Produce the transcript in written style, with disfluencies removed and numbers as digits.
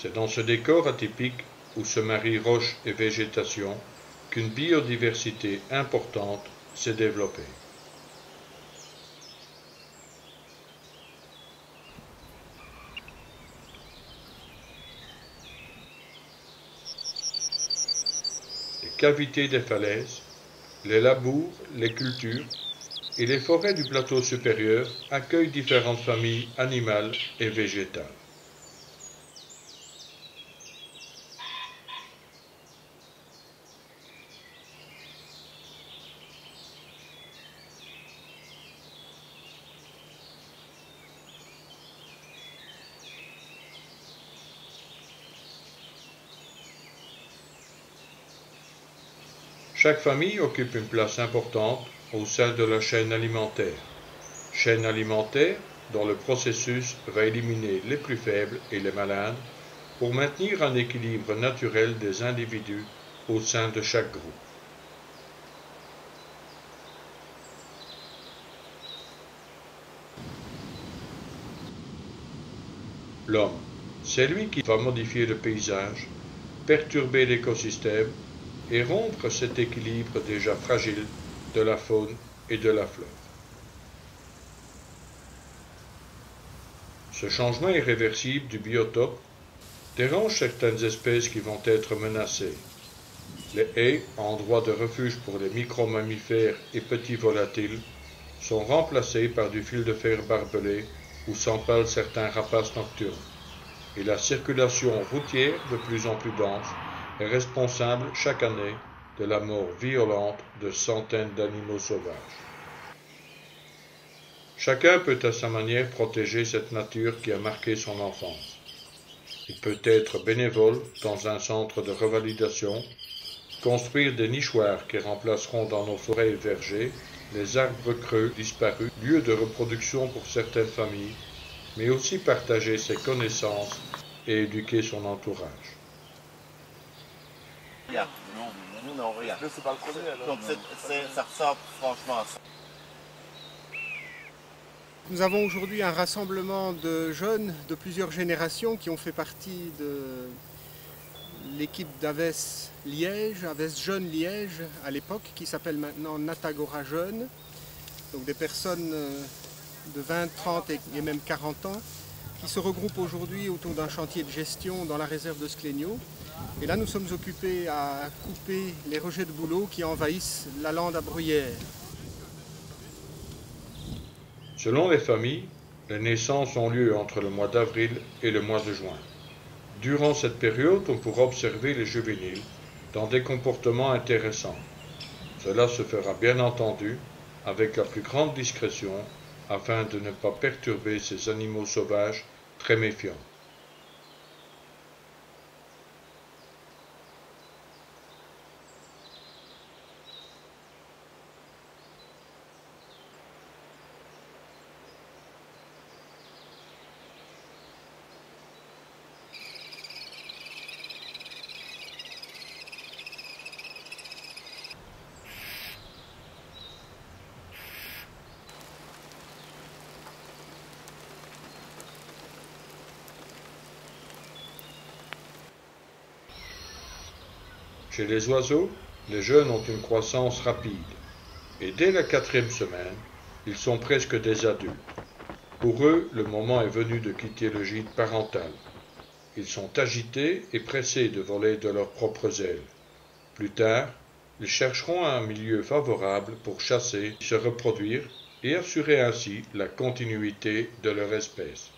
C'est dans ce décor atypique où se marient roches et végétation qu'une biodiversité importante s'est développée. Les cavités des falaises, les labours, les cultures et les forêts du plateau supérieur accueillent différentes familles animales et végétales. Chaque famille occupe une place importante au sein de la chaîne alimentaire. Chaîne alimentaire dont le processus va éliminer les plus faibles et les malades pour maintenir un équilibre naturel des individus au sein de chaque groupe. L'homme, c'est lui qui va modifier le paysage, perturber l'écosystème et rompre cet équilibre déjà fragile de la faune et de la flore. Ce changement irréversible du biotope dérange certaines espèces qui vont être menacées. Les haies, endroits de refuge pour les micro-mammifères et petits volatiles, sont remplacées par du fil de fer barbelé où s'empalent certains rapaces nocturnes. Et la circulation routière, de plus en plus dense, est responsable chaque année de la mort violente de centaines d'animaux sauvages. Chacun peut à sa manière protéger cette nature qui a marqué son enfance. Il peut être bénévole dans un centre de revalidation, construire des nichoirs qui remplaceront dans nos forêts et vergers les arbres creux disparus, lieux de reproduction pour certaines familles, mais aussi partager ses connaissances et éduquer son entourage. Regarde. Non, regarde. C'est pas le premier, alors. Donc ça ressemble franchement à ça. Nous avons aujourd'hui un rassemblement de jeunes de plusieurs générations qui ont fait partie de l'équipe d'Aves Liège, Aves Jeunes Liège à l'époque, qui s'appelle maintenant Natagora Jeunes. Donc des personnes de 20, 30 et même 40 ans qui se regroupent aujourd'hui autour d'un chantier de gestion dans la réserve de Sclégnaux. Et là, nous sommes occupés à couper les rejets de bouleau qui envahissent la lande à bruyère. Selon les familles, les naissances ont lieu entre le mois d'avril et le mois de juin. Durant cette période, on pourra observer les juvéniles dans des comportements intéressants. Cela se fera bien entendu avec la plus grande discrétion afin de ne pas perturber ces animaux sauvages très méfiants. Chez les oiseaux, les jeunes ont une croissance rapide, et dès la 4e semaine, ils sont presque des adultes. Pour eux, le moment est venu de quitter le gîte parental. Ils sont agités et pressés de voler de leurs propres ailes. Plus tard, ils chercheront un milieu favorable pour chasser, se reproduire et assurer ainsi la continuité de leur espèce.